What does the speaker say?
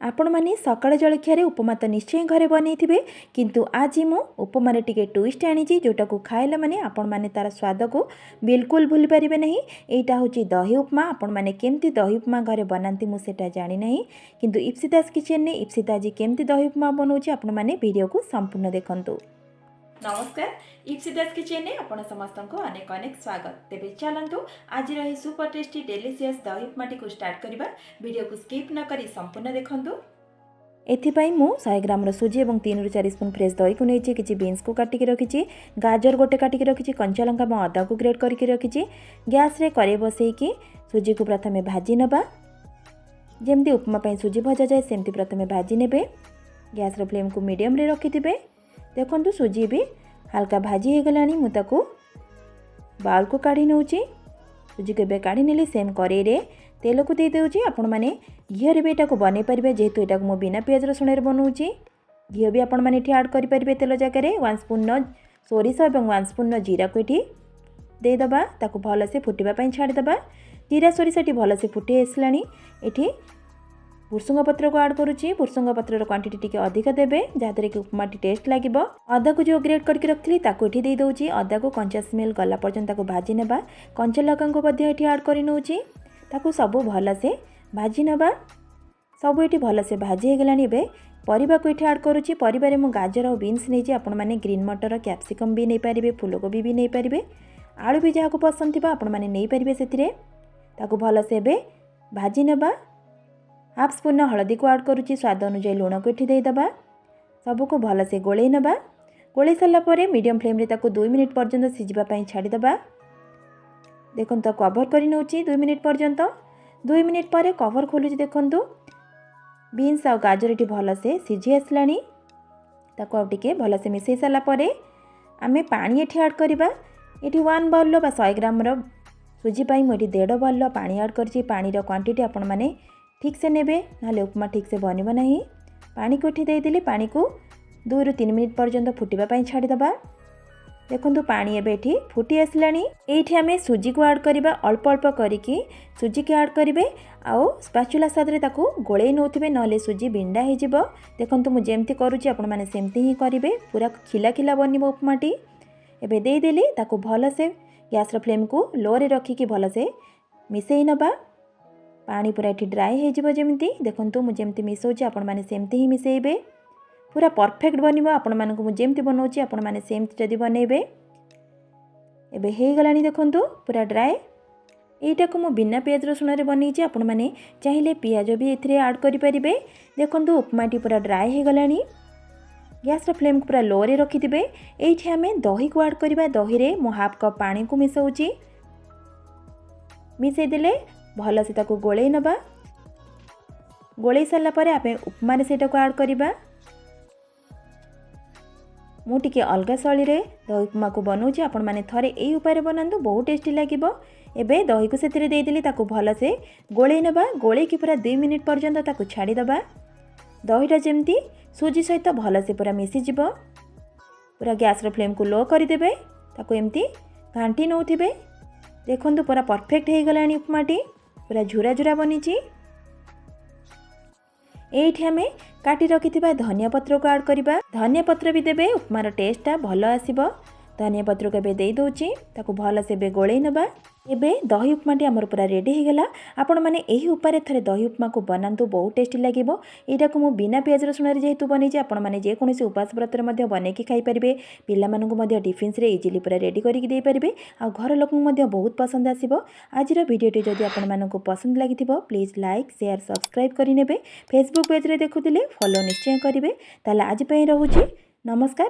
आपण मैंने सकाळ जलखिया उपमा तो निश्चय घरे बनई किंतु आज मु उपमार टिके ट्विस्ट आनी जोटा को खाइला माने आपण माने तार स्वाद को बिल्कुल भूल पारे नहीं। यहाँ हूँ दही उपमा। आपण मैंने केमती दही उपमा घरे बनाती मुझे जानी ना किंतु इप्सिता किचन ने इप्सिता आज केमती दही उपमा बनाऊँगी आपण मैंने वीडियो को संपूर्ण देखंतु। नमस्कार, इप्सिता किचन ने आपण समस्त को अनेक अनेक स्वागत। तेबे चलंतु आज रही सुपर टेस्टी डेलीशियस दही उपमाटी को स्टार्ट करिबा। वीडियो को स्किप न करी संपूर्ण देखंतु। एथिपाई मु 100 ग्राम सुजी और 3 ରୁ 4 स्पून फ्रेश दही को नहीं कि बीन्स को काटिक रखी, गाजर गोटे काटिक रखी, कंचा लंका और अदा को ग्रेट करके रखी। गैस रे कड़े बसैकी सुजी को प्रथमे भाजी नबा। जेमती उपमा पई सुजी भजा जाए सेमती प्रथमे भाजी नेबे। गैस रो फ्लेम को मीडियम रे रखिथिबे। देखंतु सुजी भी हल्का भाजी हो गलानी। मु ताको बाउल को काढ़ी नउची। सुजी को काढ़ी नेली सेम कड़ाई रे तेल को दे देउची। आपण माने घी रे बेटा को बनै परिबे जेहेतु एटा को मो बिना प्याज रसुण रे बनउची। घी भी आपण माने एठी ऐड करि परिबे। तेल जगह रे 1 स्पून सोरिष और 1 स्पून जीरा को एठी दे दबा। ताको भल से फुटिबा पई छाडी दबा। जीरा सोरिष एठी भल से फुटी आसलानी। एठी भुसुंग पत्र को ऐड करुच्ची। भुसुंग पत्र क्वांटिटी टिके अधिक देबे जहाँद्वारा कि उपमाटी टेस्ट लागिबो। अदा को जो ग्रेट करके रखली ताको एठी दे दउची। अदा को कंचा स्मेल गला पर्यंत ताको भाजी नेबा। कंचा लगा को मध्ये एठी ऐड करि नउची। ताको सब भल से भाजी नेबा। सब एठी भल से भाजी हे गलानी। बे परिबा को एठी ऐड करुच्ची। परिबारे मु गाजर और बीन्स नेची। आपण माने ग्रीन मटर कैप्सिकम भी नै परिबे, फूलकोबी भी नै परिबे, आलू भी जहाँ को पसंद थिबा आपण माने नै परिबे। सेथिरे ताको भल से बे भाजी नेबा। हाफ स्पून हलदी को ऐड करुच्ची। स्वाद अनुसार लुण को एठी दे दबा। सबको भल से गोले नबा। गोले सारा पर मीडियम फ्लेम रे ताको 2 मिनिट पर्यंत सिझिबा पई छाडी दबा। देखंतु तो कवर करि नउची 2 मिनिट पर्यंत। 2 मिनिट पर कवर खोलुची। देखंतु बीन्स और गाजर एठी भल से सिझी आसलानी। ताको आ टिके भल से मिसई सारा पर आमे पानी एठी ऐड करबा। एठी 1 बाउल बा 100 ग्राम रो सुजी पई मु एठी 1.5 बाउल पानी ऐड करची। पानी रो क्वांटिटी आपण माने ठीक से नेबे नाले उपमा ठीक से बनइबो नाही। पानी को एठी दे देली। पानी को 2 ରୁ 3 मिनिट पर्यंत फुटिबा पई छाडी दबा। देखंतु पानी एबे एठी फुटी आसलानी। एठी हमें सुजी को ऐड करबा। अल्प अल्प करिकी सुजी के ऐड करिवे आउ स्पैचुला सादरे ताको गोळेई नउथिबे नले सुजी बिंडा हे जिवो। देखंतु मु जेमती करूची आपण माने सेमती ही करिवे। पूरा खिला खिला बनिबो उपमाटी। एबे दे देली। ताको भल से गैस रो फ्लेम को लो रे रखिकी भल से मिसई नबा। पानी पूरा एठी ड्राई हे जिवो जेमती। देखंतु मु जेमती मिसौची आपण माने सेमती ही मिसेइबे। पूरा परफेक्ट बनिबो। आपण मानकु मु जेमती बनौची आपण माने सेमती जदी बनेबे। एबे हे गलानी। देखंतु पूरा ड्राई। एटा को मु बिना प्याज रसुण रे बनैची। आपण माने चाहिले प्याज भी एथिरे ऐड करि परिबे। देखंतु उपमाटी पूरा ड्राई हे गलानी। गैस रो फ्लेम को पूरा लो रे रखि दिबे। एठी हमें दही को ऐड करबा। दही रे मु हाफ कप पानी को मिसौची। मिसै देले भल से ताको गोळेई नबा। गोळेई सारा पर आपे उपमा रे सेटा को ऐड करबा। मु टिके अलगा शैली रे दही उपमा को बनौची। आपण माने थरे एई उपाय रे बनांतु बहुत टेस्टी लागिबो। एबे दही को सेतिरे दे देली। ताको भल से गोळेई नबा। गोळेई की पूरा 2 मिनिट पर्यंत ताको छाडी दबा। दहीटा जेमती सुजी सहित भल से पूरा मिसी जिवो। पूरा गैस रो फ्लेम को लो करि देबे। ताको एमती घांटी नउथिबे। देखंतु पूरा परफेक्ट हे गलानी उपमाटी। पूरा झुरा झुरा बनीची। एठी हमें काटी रखिथिबा धनिया पत्र को ऐड करबा। धनिया पत्र भी देबे उपमार टेस्टटा भल आसीबो। धनिया पत्र को एबे देई दउची। ताको भल से बे गोळेई नबा। एबे दही उपमाटी हमर पूरा रेडी हे गला। आपण माने एही उपारे थरे दही उपमा को बनांतु बहुत टेस्टी लागिबो। एटा को मु बिना प्याज रसुण रे जेहेतु बनेची आपण माने जे कोनोसी उपास व्रत रे मध्ये बने की खाई परिबे। पिल्ला मानकु मध्ये टिफिन्स रे इजीली पूरा रेडी करिक देई परिबे। आ घर लोक मध्ये बहुत पसंद आसीबो। आज रो वीडियोटी जदि आपण मानकु पसंद लागिथिबो प्लीज लाइक शेयर सब्सक्राइब करि नेबे। फेसबुक पेज रे देखुथिले फॉलो निश्चय करिवे। ताला आज पई रहूची। नमस्कार।